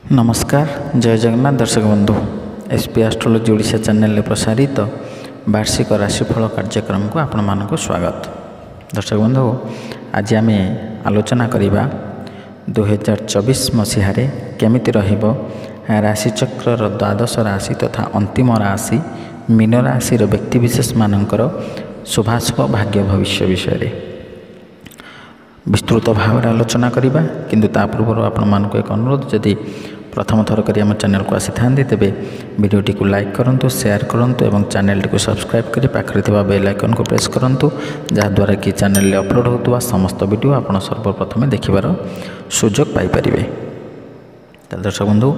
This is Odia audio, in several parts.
नमस्कार जय जगन्नाथ दर्शक बंधु एसपी एस्ट्रोलॉजी ओडिशा चैनल प्रसारित वार्षिक राशिफल कार्यक्रम को आपण मानक स्वागत। दर्शक बंधु आज आम आलोचना करवा 2024 मसीह केमिति रहिबो राशिचक्र द्वादश राशि तथा अंतिम राशि मीन राशि व्यक्तिविशेष मानकर शुभाशुभ भाग्य भविष्य विषय विस्तृत भाव आलोचना करवा। किंतु ता पूर्व आपण मानक एक अनुरोध, जदि प्रथम थर कर आम चैनल को आसी था तेरे वीडियोटी को लाइक करूँ, शेयर करूँ और चैनल को सब्सक्राइब कर पाखे बेल आइकन को प्रेस करूँ, जहाँद्वारा कि चैनल अपलोड होता समस्त वीडियो आप सर्वप्रथम देखिबार सुजोग पाइपर। दर्शक बंधु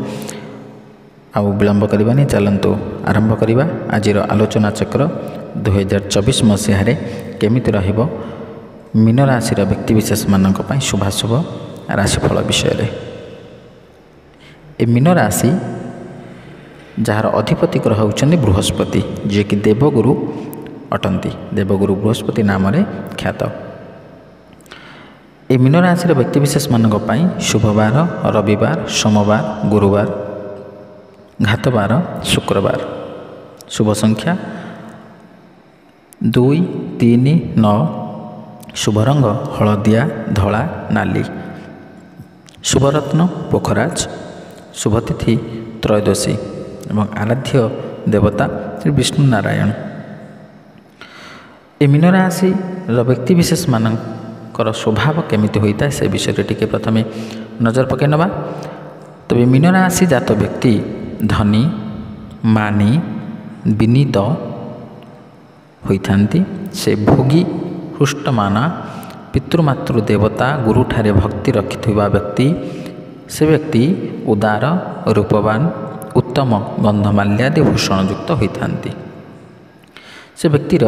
आउ विलंब करवानी, चलतु आरंभ करवा आज आलोचना चक्र 2024 मसीह केमिति रहिबो मीन राशि व्यक्तिविशेष मानक पई शुभाशुभ राशिफल विषय। ए मीन राशि जार अधिपति ग्रह होउछन्ति बृहस्पति, जे कि देवगुरु अटंती, देवगुरु बृहस्पति नाम ख्यात। ए मीन राशि व्यक्तिविशेष मानक पई शुभवार रविवार सोमवार गुरुवार घातवार शुक्रवार। शुभ संख्या 2 3 9। शुभ रंग हलदिया धला नाली। शुभरत्न पोखराज। शुभतिथि त्रयोदशी एवं आराध्य देवता श्री विष्णु नारायण। ए मीन राशि व्यक्तिविशेष मानकर स्वभाव केमिति होता है से विषय टिके प्रथमे नजर पकई नवा। तबे मीन राशि जात व्यक्ति धनी मानी विनीत होइथांती। से भोगी हृष्टमाना पितृमातृ देवता गुरु ठारे भक्ति रखिथिबा व्यक्ति, से व्यक्ति उदार रूपवान उत्तम गंधमाल्यादि भूषण युक्त होइथांती। से व्यक्तिर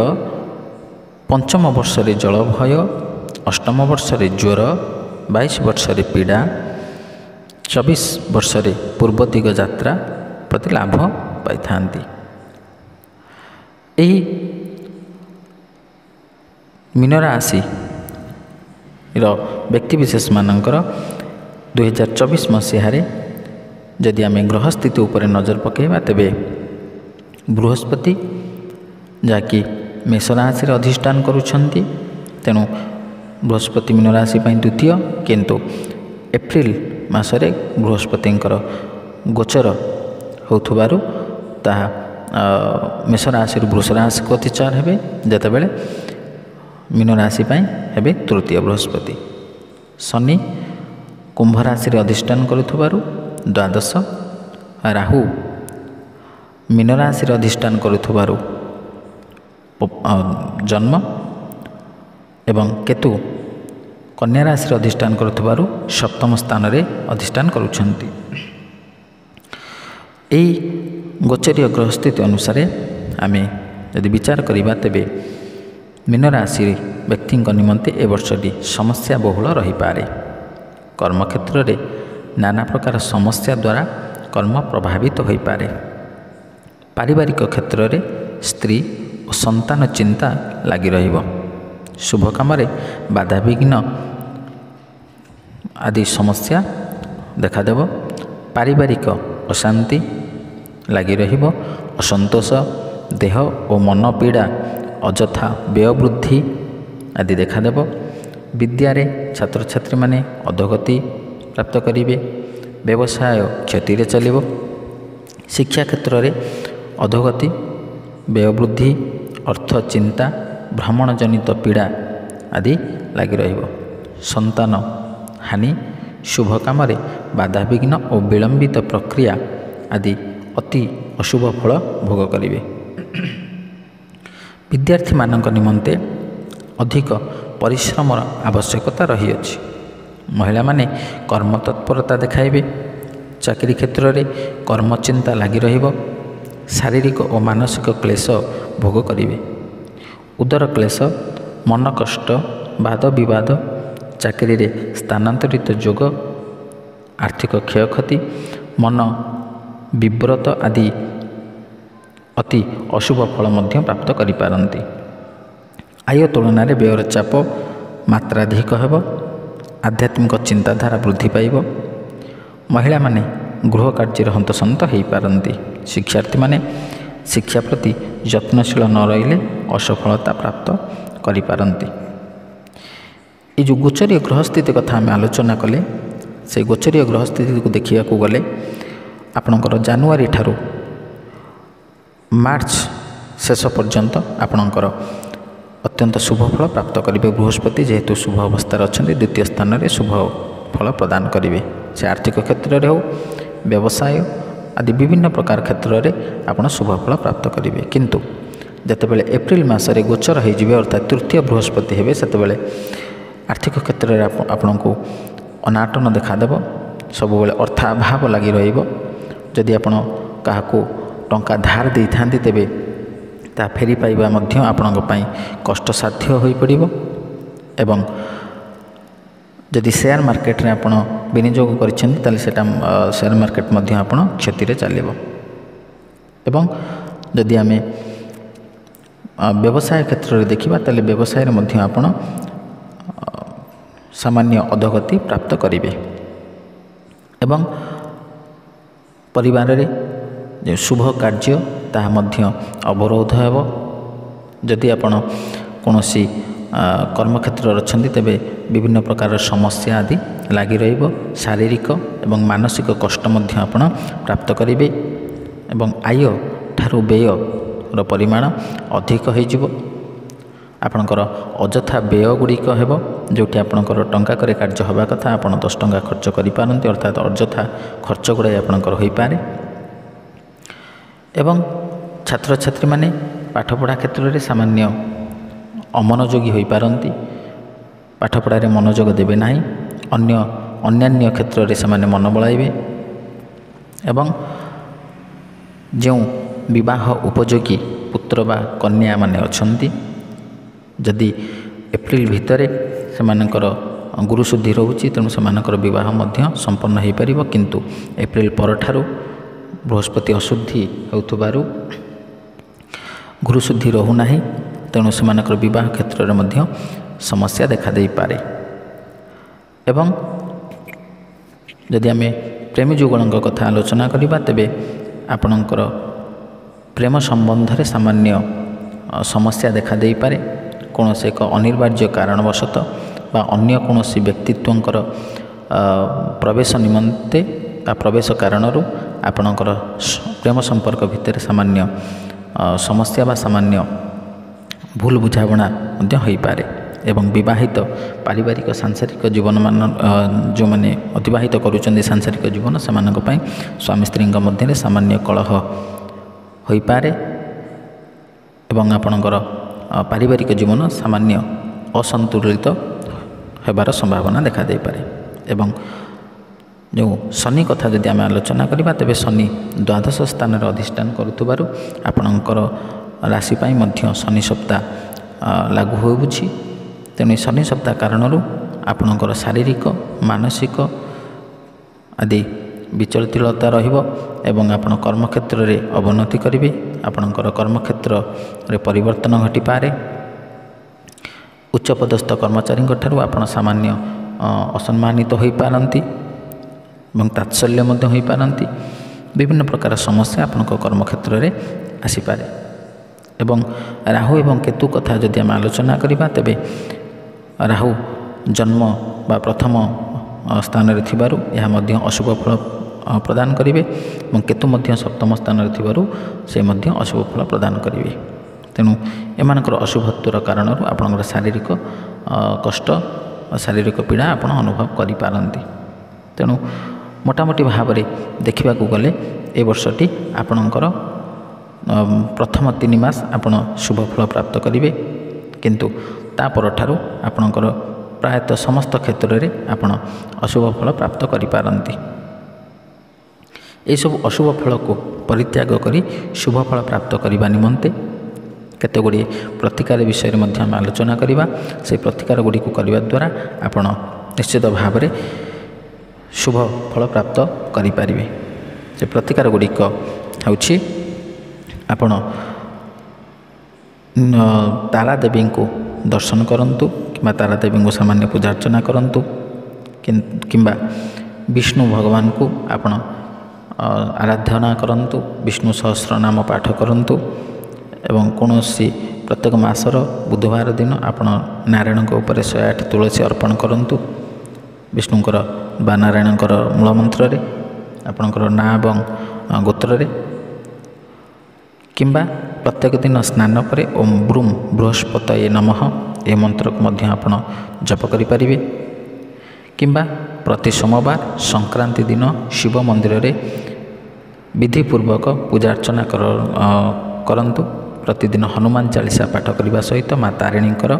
पंचम वर्ष रे जल भय, अष्टम वर्ष रे ज्वर, 22 वर्ष रे पीड़ा, 24 वर्ष रे पूर्व दिग यात्रा प्रति लाभ पाइथांती। एही मीन राशि व्यक्तिविशेष मानकर 2024 मसीह जदि आम ग्रह स्थिति उपर नजर पकेबा, तेबे बृहस्पति जाकि मेष राशि अधिष्ठान करुछंती, तेणु बृहस्पति मीन राशि द्वितीय, किंतु एप्रिल मासरे बृहस्पतिंकर गोचर होथुबारु ताहा मेष राशि वृष राशि को अतिचार हेबे, जेतेबेले मीन राशि हेबे तृतीय बृहस्पति। शनि कुंभ राशि अधिष्ठान करुथुबारु द्वादश, राहु मीन राशि अधिष्ठान करुथुबारु जन्म एवं केतु कन्या राशि अधिष्ठान करुथुबारु सप्तम स्थान रे अधिष्ठान करुछंती। एई गोचरीय ग्रह स्थिति अनुसार आमे यदि विचार करिबा, तेबे मीन राशि व्यक्ति निमंते ए वर्षटी समस्या बहुल रही पारे। कर्मक्षेत्र रे नाना प्रकार समस्या द्वारा कर्म प्रभावित हो पारे। पारिवारिक क्षेत्र रे स्त्री और संतान चिंता लगी रहिबो। शुभ काम रे बाधा विघ्न आदि समस्या देखादेव। पारिवारिक अशांति लगी रहिबो। असंतोष, देह और मन पीड़ा, अजथा व्यय वृद्धि आदि देखादेव। विद्यारे छात्र छात्री माने अधोगति प्राप्त करिवे। व्यवसाय क्षति रे चलिबो। शिक्षा क्षेत्र रे अधोगति, व्यय वृद्धि, अर्थ चिंता, भ्रमण जनित पीड़ा आदि लगी रहिबो। संतान हानि, शुभ काम रे बाधा विघ्न और विलंबित प्रक्रिया आदि अति अशुभ फल भोग करिवे। विद्यार्थी मानक निमंते अधिक परिश्रम आवश्यकता रही अछि। महिला माने कर्म तत्परता देखाइबे। चाकरी क्षेत्र रे कर्म चिंता लगी रहिबो। शारीरिक और मानसिक क्लेश भोग करिवे। उदर क्लेश, मन कष्ट, वाद विवाद, चाकरी रे स्थानांतरित जोग, आर्थिक क्षयक्षति, मन विव्रत आदि अति अशुभ फल मध्य प्राप्त करि पारंती। आय तुलन में व्ययर चाप मात्राधिक हेब। आध्यात्मिक चिंताधारा वृद्धि पाइब। महिला माने ଗୃହ କାର୍ଯ୍ୟରେ ହନ୍ତସନ୍ତ ହୋଇପାରନ୍ତି। ଶିକ୍ଷାର୍ଥୀମାନେ ଶିକ୍ଷା ପ୍ରତି ଯତ୍ନଶୀଳ ନ ରହିଲେ ଅସଫଳତା ପ୍ରାପ୍ତ କରିପାରନ୍ତି। ଏ ଯେଉଁ ଗୋଚରୀୟ ଗ୍ରହସ୍ଥିତି କଥା ଆମେ ଆଲୋଚନା କଲେ, ସେ ଗୋଚରୀୟ ଗ୍ରହସ୍ଥିତିକୁ ଦେଖିବାକୁ ଗଲେ ଆପଣଙ୍କର ଜାନୁଆରୀ ଠାରୁ ମାର୍ଚ୍ଚ ଶେଷ ପର୍ଯ୍ୟନ୍ତ ଆପଣଙ୍କର ଅତ୍ୟନ୍ତ ଶୁଭ ଫଳ ପ୍ରାପ୍ତ କରିବେ। ବୃହସ୍ପତି ଯେହେତୁ ଶୁଭ ଅବସ୍ଥାରେ ଅଛନ୍ତି, ଦ୍ୱିତୀୟ ସ୍ଥାନରେ ଶୁଭ ଫଳ ପ୍ରଦାନ କରିବେ। ସେ ଆର୍ଥିକ କ୍ଷେତ୍ରରେ ହେଉ, ବ୍ୟବସାୟ ଆଦି ବିଭିନ୍ନ ପ୍ରକାର କ୍ଷେତ୍ରରେ ଆପଣ ଶୁଭ ଫଳ ପ୍ରାପ୍ତ କରିବେ। କିନ୍ତୁ ଯେତେବେଳେ ଏପ୍ରିଲ ମାସରେ ଗୋଚର ହୋଇଯିବେ, ଅର୍ଥାତ୍ ତୃତୀୟ ବୃହସ୍ପତି ହେବେ, ସେତେବେଳେ ଆର୍ଥିକ କ୍ଷେତ୍ରରେ ଆପଣଙ୍କୁ ଅନାଟନ ଦେଖାଦେବ। ସବୁବେଳେ ଅର୍ଥାଭାବ ଲାଗି ରହିବ। ଯଦି ଆପଣ କାହାକୁ ଟଙ୍କା ଧାର ଦେଇଥାନ୍ତି, ତେବେ ତାହା ଫେରି ପାଇବା ମଧ୍ୟ ଆପଣଙ୍କ ପାଇଁ କଷ୍ଟସାଧ୍ୟ ହୋଇପଡ଼ିବ। ଏବଂ ଯଦି ସେୟାର ମାର୍କେଟରେ ଆପଣ ବିନିଯୋଗ କରିଛନ୍ତି, ତାହେଲେ ସେଇଟା ସେୟାର ମାର୍କେଟ ମଧ୍ୟ ଆପଣ କ୍ଷତିରେ ଚାଲିବ। ଏବଂ ଯଦି ଆମେ ବ୍ୟବସାୟ କ୍ଷେତ୍ରରେ ଦେଖିବା, ତାହେଲେ ବ୍ୟବସାୟରେ ମଧ୍ୟ ଆପଣ ସାମାନ୍ୟ ଅଧୋଗତି ପ୍ରାପ୍ତ କରିବେ। ଏବଂ ପରିବାରରେ ଯେଉଁ ଶୁଭ କାର୍ଯ୍ୟ ତାହା ମଧ୍ୟ ଅବରୋଧ ହେବ। ଯଦି ଆପଣ କୌଣସି କର୍ମକ୍ଷେତ୍ରରେ ଅଛନ୍ତି, ତେବେ ବିଭିନ୍ନ ପ୍ରକାରର ସମସ୍ୟା ଆଦି ଲାଗି ରହିବ। ଶାରୀରିକ ଏବଂ ମାନସିକ କଷ୍ଟ ମଧ୍ୟ ଆପଣ ପ୍ରାପ୍ତ କରିବେ। ଏବଂ ଆୟ ଠାରୁ ବ୍ୟୟର ପରିମାଣ ଅଧିକ ହୋଇଯିବ। ଆପଣଙ୍କର ଅଯଥା ବ୍ୟୟ ଗୁଡ଼ିକ ହେବ। ଯେଉଁଠି ଆପଣଙ୍କର ଟଙ୍କାକରେ କାର୍ଯ୍ୟ ହେବା କଥା, ଆପଣ 10 ଟଙ୍କା ଖର୍ଚ୍ଚ କରିପାରନ୍ତି, ଅର୍ଥାତ୍ ଅଯଥା ଖର୍ଚ୍ଚ ଗୁଡ଼ାଏ ଆପଣଙ୍କର ହୋଇପାରେ। ଏବଂ ଛାତ୍ରଛାତ୍ରୀମାନେ ପାଠପଢ଼ା କ୍ଷେତ୍ରରେ ସାମାନ୍ୟ ଅମନୋଯୋଗୀ ହୋଇପାରନ୍ତି। ପାଠପଢ଼ାରେ ମନୋଯୋଗ ଦେବେ ନାହିଁ, ଅନ୍ୟାନ୍ୟ କ୍ଷେତ୍ରରେ ସେମାନେ ମନ ବଳାଇବେ। ଏବଂ ଯେଉଁ ବିବାହ ଉପଯୋଗୀ ପୁତ୍ର ବା କନ୍ୟାମାନେ ଅଛନ୍ତି, ଯଦି ଏପ୍ରିଲ ଭିତରେ ସେମାନଙ୍କର ଗୁରୁଶୁଦ୍ଧି ରହୁଛି, ତେଣୁ ସେମାନଙ୍କର ବିବାହ ମଧ୍ୟ ସମ୍ପନ୍ନ ହୋଇପାରିବ। କିନ୍ତୁ ଏପ୍ରିଲ ପରଠାରୁ ବୃହସ୍ପତି ଅଶୁଦ୍ଧି ହେଉଥିବାରୁ ଗୁରୁଶୁଦ୍ଧି ରହୁନାହିଁ, ତେଣୁ ସେମାନଙ୍କର ବିବାହ କ୍ଷେତ୍ରରେ ମଧ୍ୟ ସମସ୍ୟା ଦେଖାଦେଇପାରେ। ଏବଂ ଯଦି ଆମେ ପ୍ରେମୀ ଯୁଗଳଙ୍କ କଥା ଆଲୋଚନା କରିବା, ତେବେ ଆପଣଙ୍କର ପ୍ରେମ ସମ୍ବନ୍ଧରେ ସାମାନ୍ୟ ସମସ୍ୟା ଦେଖାଦେଇପାରେ। କୌଣସି ଏକ ଅନିବାର୍ଯ୍ୟ କାରଣବଶତଃ ବା ଅନ୍ୟ କୌଣସି ବ୍ୟକ୍ତିତ୍ୱଙ୍କର ପ୍ରବେଶ ନିମନ୍ତେ ବା ପ୍ରବେଶ କାରଣରୁ ଆପଣଙ୍କର ପ୍ରେମ ସମ୍ପର୍କ ଭିତରେ ସାମାନ୍ୟ ସମସ୍ୟା ବା ସାମାନ୍ୟ ଭୁଲ ବୁଝାମଣା ମଧ୍ୟ ହୋଇପାରେ। ଏବଂ ବିବାହିତ ପାରିବାରିକ ସାଂସାରିକ ଜୀବନମାନ ଯେଉଁମାନେ ଅତିବାହିତ କରୁଛନ୍ତି ସାଂସାରିକ ଜୀବନ, ସେମାନଙ୍କ ପାଇଁ ସ୍ୱାମୀ ସ୍ତ୍ରୀଙ୍କ ମଧ୍ୟରେ ସାମାନ୍ୟ କଳହ ହୋଇପାରେ। ଏବଂ ଆପଣଙ୍କର ପାରିବାରିକ ଜୀବନ ସାମାନ୍ୟ ଅସନ୍ତୁଳିତ ହେବାର ସମ୍ଭାବନା ଦେଖାଦେଇପାରେ। ଏବଂ ଯେଉଁ ଶନି କଥା ଯଦି ଆମେ ଆଲୋଚନା କରିବା, ତେବେ ଶନି ଦ୍ୱାଦଶ ସ୍ଥାନରେ ଅଧିଷ୍ଠାନ କରୁଥିବାରୁ ଆପଣଙ୍କର ରାଶି ପାଇଁ ମଧ୍ୟ ଶନି ସପ୍ତାହ ଲାଗୁ ହେଉଅଛି। ତେଣୁ ଏ ଶନି ସପ୍ତାହ କାରଣରୁ ଆପଣଙ୍କର ଶାରୀରିକ, ମାନସିକ ଆଦି ବିଚଳିତତା ରହିବ। ଏବଂ ଆପଣ କର୍ମକ୍ଷେତ୍ରରେ ଅବନତି କରିବେ। ଆପଣଙ୍କର କର୍ମକ୍ଷେତ୍ରରେ ପରିବର୍ତ୍ତନ ଘଟିପାରେ। ଉଚ୍ଚପଦସ୍ଥ କର୍ମଚାରୀଙ୍କ ଠାରୁ ଆପଣ ସାମାନ୍ୟ ଅସମ୍ମାନିତ ହୋଇପାରନ୍ତି ଏବଂ ତାତ୍ସଲ୍ୟ ମଧ୍ୟ ହୋଇପାରନ୍ତି। ବିଭିନ୍ନ ପ୍ରକାର ସମସ୍ୟା ଆପଣଙ୍କ କର୍ମକ୍ଷେତ୍ରରେ ଆସିପାରେ। ଏବଂ ରାହୁ ଏବଂ କେତୁ କଥା ଯଦି ଆମେ ଆଲୋଚନା କରିବା, ତେବେ ରାହୁ ଜନ୍ମ ବା ପ୍ରଥମ ସ୍ଥାନରେ ଥିବାରୁ ଏହା ମଧ୍ୟ ଅଶୁଭ ଫଳ ପ୍ରଦାନ କରିବେ। ଏବଂ କେତୁ ମଧ୍ୟ ସପ୍ତମ ସ୍ଥାନରେ ଥିବାରୁ ସେ ମଧ୍ୟ ଅଶୁଭ ଫଳ ପ୍ରଦାନ କରିବେ। ତେଣୁ ଏମାନଙ୍କର ଅଶୁଭତ୍ୱର କାରଣରୁ ଆପଣଙ୍କର ଶାରୀରିକ କଷ୍ଟ, ଶାରୀରିକ ପୀଡ଼ା ଆପଣ ଅନୁଭବ କରିପାରନ୍ତି। ତେଣୁ ମୋଟାମୋଟି ଭାବରେ ଦେଖିବାକୁ ଗଲେ ଏ ବର୍ଷଟି ଆପଣଙ୍କର ପ୍ରଥମ 3 ମାସ ଆପଣ ଶୁଭ ଫଳ ପ୍ରାପ୍ତ କରିବେ। କିନ୍ତୁ ତା ପରଠାରୁ ଆପଣଙ୍କର ପ୍ରାୟତଃ ସମସ୍ତ କ୍ଷେତ୍ରରେ ଆପଣ ଅଶୁଭ ଫଳ ପ୍ରାପ୍ତ କରିପାରନ୍ତି। ଏହିସବୁ ଅଶୁଭ ଫଳକୁ ପରିତ୍ୟାଗ କରି ଶୁଭ ଫଳ ପ୍ରାପ୍ତ କରିବା ନିମନ୍ତେ କେତେଗୁଡ଼ିଏ ପ୍ରତିକାର ବିଷୟରେ ମଧ୍ୟ ଆମେ ଆଲୋଚନା କରିବା। ସେହି ପ୍ରତିକାର ଗୁଡ଼ିକୁ କରିବା ଦ୍ୱାରା ଆପଣ ନିଶ୍ଚିତ ଭାବରେ ଶୁଭ ଫଳ ପ୍ରାପ୍ତ କରିପାରିବେ। ସେ ପ୍ରତିକାର ଗୁଡ଼ିକ ହେଉଛି, ଆପଣ ତାରା ଦେବୀଙ୍କୁ ଦର୍ଶନ କରନ୍ତୁ କିମ୍ବା ତାରା ଦେବୀଙ୍କୁ ସାମାନ୍ୟ ପୂଜା ଅର୍ଚ୍ଚନା କରନ୍ତୁ, କିମ୍ବା ବିଷ୍ଣୁ ଭଗବାନଙ୍କୁ ଆପଣ ଆରାଧନା କରନ୍ତୁ, ବିଷ୍ଣୁ ସହସ୍ର ନାମ ପାଠ କରନ୍ତୁ ଏବଂ କୌଣସି ପ୍ରତ୍ୟେକ ମାସର ବୁଧବାର ଦିନ ଆପଣ ନାରାୟଣଙ୍କ ଉପରେ 108 ତୁଳସୀ ଅର୍ପଣ କରନ୍ତୁ। ବିଷ୍ଣୁଙ୍କର ବା ନାରାୟଣଙ୍କର ମୂଳ ମନ୍ତ୍ରରେ ଆପଣଙ୍କର ନାଁ ଏବଂ ଗୋତ୍ରରେ, କିମ୍ବା ପ୍ରତ୍ୟେକ ଦିନ ସ୍ନାନ ପରେ ଓମ୍ ବ୍ରୁମ୍ ବୃହସ୍ପତୟେ ନମଃ ଏ ମନ୍ତ୍ରକୁ ମଧ୍ୟ ଆପଣ ଜପ କରିପାରିବେ। କିମ୍ବା ପ୍ରତି ସୋମବାର ସଂକ୍ରାନ୍ତି ଦିନ ଶିବ ମନ୍ଦିରରେ ବିଧିପୂର୍ବକ ପୂଜା ଅର୍ଚ୍ଚନା କରନ୍ତୁ। ପ୍ରତିଦିନ ହନୁମାନ ଚାଳିଶା ପାଠ କରିବା ସହିତ ମା ତାରିଣୀଙ୍କର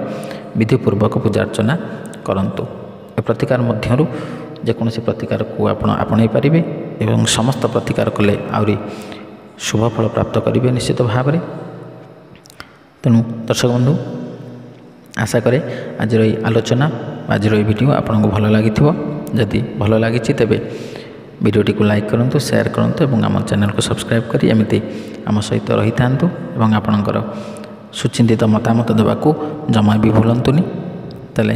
ବିଧିପୂର୍ବକ ପୂଜା ଅର୍ଚ୍ଚନା କରନ୍ତୁ। ଏ ପ୍ରତିକାର ମଧ୍ୟରୁ ଯେକୌଣସି ପ୍ରତିକାରକୁ ଆପଣ ଆପଣେଇ ପାରିବେ ଏବଂ ସମସ୍ତ ପ୍ରତିକାର କଲେ ଆହୁରି ଶୁଭ ଫଳ ପ୍ରାପ୍ତ କରିବେ ନିଶ୍ଚିତ ଭାବରେ। ତେଣୁ ଦର୍ଶକ ବନ୍ଧୁ, ଆଶା କରେ ଆଜିର ଏହି ଆଲୋଚନା, ଆଜିର ଏହି ଭିଡ଼ିଓ ଆପଣଙ୍କୁ ଭଲ ଲାଗିଥିବ। ଯଦି ଭଲ ଲାଗିଛି ତେବେ ଭିଡ଼ିଓଟିକୁ ଲାଇକ୍ କରନ୍ତୁ, ସେୟାର କରନ୍ତୁ ଏବଂ ଆମ ଚ୍ୟାନେଲକୁ ସବସ୍କ୍ରାଇବ୍ କରି ଏମିତି ଆମ ସହିତ ରହିଥାନ୍ତୁ ଏବଂ ଆପଣଙ୍କର ସୁଚିନ୍ତିତ ମତାମତ ଦେବାକୁ ଜମା ବି ଭୁଲନ୍ତୁନି। ତାହେଲେ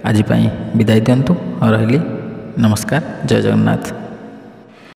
ଆଜି ପାଇଁ ବିଦାୟ ଦିଅନ୍ତୁ। ରହିଲି, ନମସ୍କାର, ଜୟ ଜଗନ୍ନାଥ।